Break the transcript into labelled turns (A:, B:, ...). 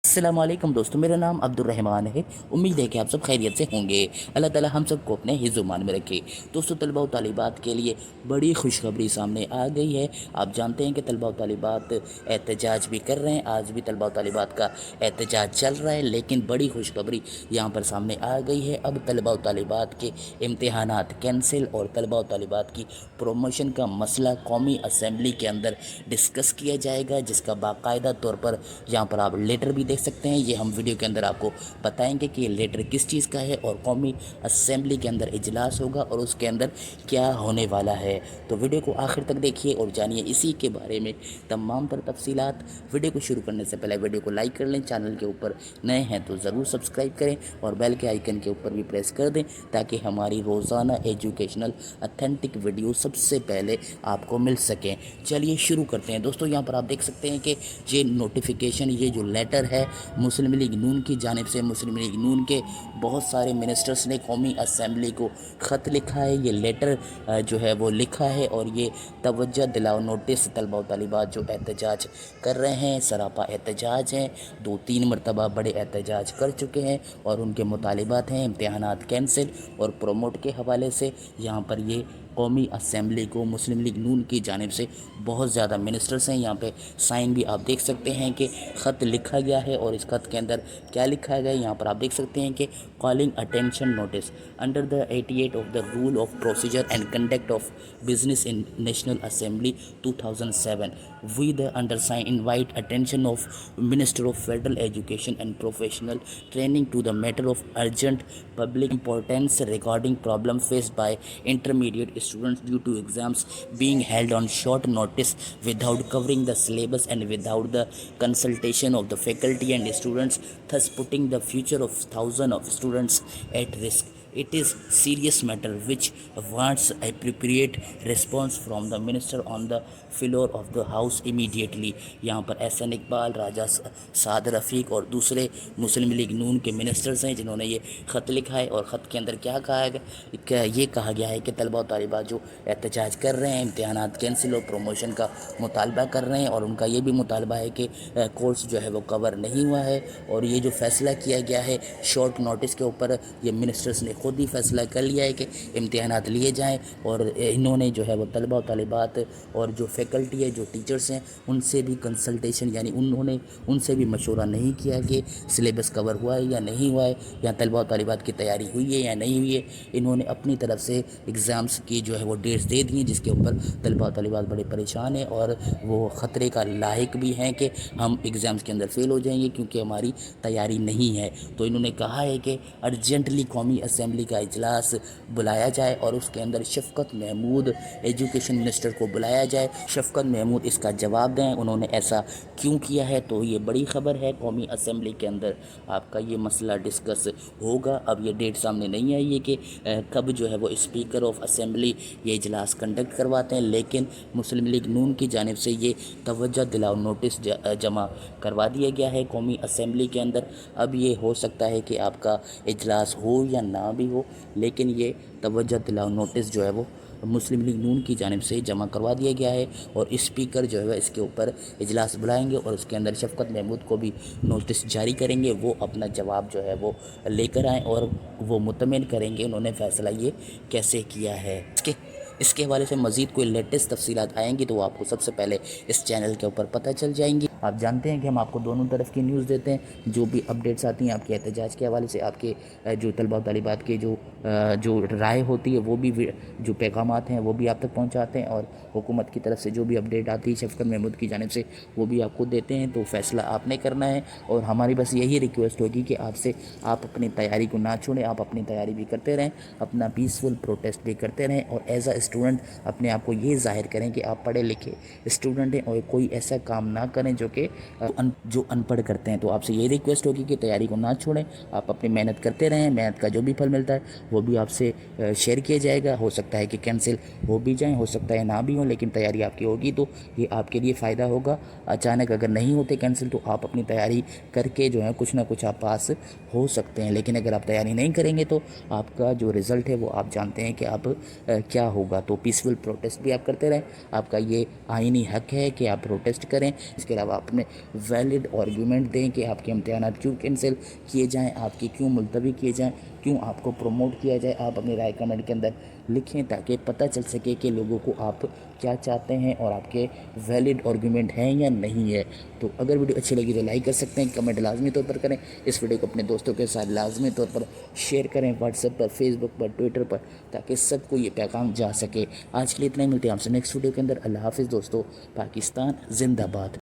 A: अस्सलाम वालेकुम दोस्तों, मेरा नाम अब्दुर्रहमान है। उम्मीद है कि आप सब खैरियत से होंगे। अल्लाह ताला हम सबको अपने हिज़्ज़-ओ-मान में रखे। दोस्तों, तलबा व तालिबात के लिए बड़ी खुशखबरी सामने आ गई है। आप जानते हैं कि तलबा व तालिबात एहतजाज भी कर रहे हैं। आज भी तलबा व तालिबात का एहतजाज चल रहा है, लेकिन बड़ी खुशखबरी यहाँ पर सामने आ गई है। अब तलबा व तालिबात के इम्तिहानात कैंसिल और तलबा व तालिबात की प्रमोशन का मसला कौमी असम्बली के अंदर डिस्कस किया जाएगा, जिसका बाकायदा तौर पर यहाँ पर आप लेटर भी देख सकते हैं। ये हम वीडियो के अंदर आपको बताएंगे कि ये लेटर किस चीज़ का है और कौमी असेंबली के अंदर इजलास होगा और उसके अंदर क्या होने वाला है। तो वीडियो को आखिर तक देखिए और जानिए इसी के बारे में तमाम तर तफसीलात। वीडियो को शुरू करने से पहले वीडियो को लाइक कर लें, चैनल के ऊपर नए हैं तो ज़रूर सब्सक्राइब करें और बेल के आइकन के ऊपर भी प्रेस कर दें ताकि हमारी रोज़ाना एजुकेशनल अथेंटिक वीडियो सबसे पहले आपको मिल सकें। चलिए शुरू करते हैं। दोस्तों, यहाँ पर आप देख सकते हैं कि ये नोटिफिकेशन, ये जो लेटर है मुस्लिम लीग नून की जानिब से, मुस्लिम लीग नून के बहुत सारे मिनिस्टर्स ने कौमी असम्बली को ख़त लिखा है। ये लेटर जो है वो लिखा है और ये तवज्जो दिलाओ नोटिस तलबा व तालिबात जो एहतजाज कर रहे हैं, सरापा एहतजाज हैं, 2-3 मरतबा बड़े एहतजाज कर चुके हैं और उनके मुतालिबात हैं इम्तिहानात कैंसिल और प्रोमोट के हवाले से। यहाँ पर ये कौमी असम्बली को मुस्लिम लीग नून की जानिब से बहुत ज़्यादा मिनिस्टर्स हैं। यहाँ पे साइन भी आप देख सकते हैं कि ख़त लिखा गया है और इस ख़त के अंदर क्या लिखा गया है यहाँ पर आप देख सकते हैं कि calling attention notice under the 88 of the rule of procedure and conduct of business in national assembly 2007 we the undersign invite attention of minister of federal education and professional training to the matter of urgent public importance regarding problem faced by intermediate students due to exams being held on short notice without covering the syllabus and without the consultation of the faculty and students, thus putting the future of thousands of students at risk. It is serious matter which wants appropriate response from the minister on the floor of the house immediately. यहाँ पर एहसन इकबाल, राजा साद रफ़ीक और दूसरे मुस्लिम league नून के ministers हैं जिन्होंने ये ख़त लिखा है। और ख़त के अंदर ये कहा गया है कि तलबा व तालिबात जो एहतजाज कर रहे हैं, इम्तिहानात कैंसिल और प्रमोशन का मुतालबा कर रहे हैं और उनका ये भी मुतालबा है कि कोर्स जो है वो कवर नहीं हुआ है। और ये जो फ़ैसला किया गया है शॉर्ट नोटिस के ऊपर, ये मिनिस्टर्स ने खुद ही फैसला कर लिया है कि इम्तिहानात लिए जाएं और इन्होंने जो है वो तलबा व तालिबात और जो फैकल्टी है, जो टीचर्स हैं, उनसे भी कंसल्टेशन यानी उन्होंने उनसे भी मशवरा नहीं किया कि सिलेबस कवर हुआ है या नहीं हुआ है या तलबा व तालिबात की तैयारी हुई है या नहीं हुई है। इन्होंने अपनी तरफ से एग्ज़ाम्स की जो है वो डेट्स दे दी हैं, जिसके ऊपर तलबा व तालिबात बड़े परेशान हैं और वो ख़तरे का लायक भी हैं कि हम एग्ज़ाम्स के अंदर फ़ेल हो जाएंगे क्योंकि हमारी तैयारी नहीं है। तो इन्होंने कहा है कि अर्जेंटली कौमी असम्बली का इजलास बुलाया जाए और उसके अंदर शफकत महमूद एजुकेशन मिनिस्टर को बुलाया जाए। शफकत महमूद इसका जवाब दें उन्होंने ऐसा क्यों किया है। तो ये बड़ी ख़बर है, कौमी असम्बली के अंदर आपका ये मसला डिस्कस होगा। अब ये डेट सामने नहीं आई है कि कब जो है वो स्पीकर ऑफ असम्बली ये इजलास कंडक्ट करवाते हैं, लेकिन मुस्लिम लीग नून की जानिब से ये तवज्जो दिलाओ नोटिस जमा करवा दिया गया है कौमी असम्बली के अंदर। अब ये हो सकता है कि आपका इजलास हो या ना भी हो, लेकिन ये तवज्जो दिलाओ नोटिस जो है वो मुस्लिम लीग नून की जानिब से जमा करवा दिया गया है और स्पीकर जो है इसके ऊपर इजलास बुलाएंगे और उसके अंदर शफकत महमूद को भी नोटिस जारी करेंगे। वो अपना जवाब जो है वो लेकर आएँ और वो मुतमिन करेंगे उन्होंने फ़ैसला ये कैसे किया है। इसके हवाले से मज़ीद कोई लेटेस्ट तफसीलात आएंगी तो आपको सबसे पहले इस चैनल के ऊपर पता चल जाएंगी। आप जानते हैं कि हम आपको दोनों तरफ की न्यूज़ देते हैं। जो भी अपडेट्स आती हैं आपके एहतजाज के हवाले से, आपके जो तलबा व तालिबात के जो राय होती है, वो भी जो पैगामात हैं वो भी आप तक पहुंचाते हैं और हुकूमत की तरफ से जो भी अपडेट आती है शफकत महमूद की जानिब से वो भी आपको देते हैं। तो फ़ैसला आपने करना है और हमारी बस यही रिक्वेस्ट होगी कि आपसे आप अपनी तैयारी को ना छोड़ें, आप अपनी तैयारी भी करते रहें, अपना पीसफुल प्रोटेस्ट भी करते रहें और एज अ स्टूडेंट अपने आप को ये ज़ाहिर करें कि आप पढ़े लिखे स्टूडेंट हैं और कोई ऐसा काम ना करें जो अनपढ़ करते हैं। तो आपसे ये रिक्वेस्ट होगी कि तैयारी को ना छोड़ें, आप अपनी मेहनत करते रहें। मेहनत का जो भी फल मिलता है वो भी आपसे शेयर किया जाएगा। हो सकता है कि कैंसिल हो भी जाएं, हो सकता है ना भी हो, लेकिन तैयारी आपकी होगी तो ये आपके लिए फ़ायदा होगा। अचानक अगर नहीं होते कैंसिल तो आप अपनी तैयारी करके जो है कुछ ना कुछ आप पास हो सकते हैं, लेकिन अगर आप तैयारी नहीं करेंगे तो आपका जो रिज़ल्ट है वो आप जानते हैं कि आप क्या होगा। तो पीसफुल प्रोटेस्ट भी आप करते रहें, आपका ये आईनी हक है कि आप प्रोटेस्ट करें। इसके अलावा अपने वैलिड आर्गूमेंट दें कि आपके इम्तहानात क्यों कैंसिल किए जाएँ, आपके क्यों मुलतवी किए जाएँ, क्यों आपको प्रमोट किया जाए। आप अपनी राय कमेंट के अंदर लिखें ताकि पता चल सके कि लोगों को आप क्या चाहते हैं और आपके वैलिड आर्गूमेंट हैं या नहीं है। तो अगर वीडियो अच्छी लगी तो लाइक कर सकते हैं, कमेंट लाजमी तौर पर करें, इस वीडियो को अपने दोस्तों के साथ लाजमी तौर पर शेयर करें, व्हाट्सएप पर, फेसबुक पर, ट्विटर पर, ताकि सबको ये पैगाम जा सके। आज के लिए इतना ही, मिलते हैं आपसे नेक्स्ट वीडियो के अंदर। अल्लाह हाफिज़ दोस्तों। पाकिस्तान जिंदाबाद।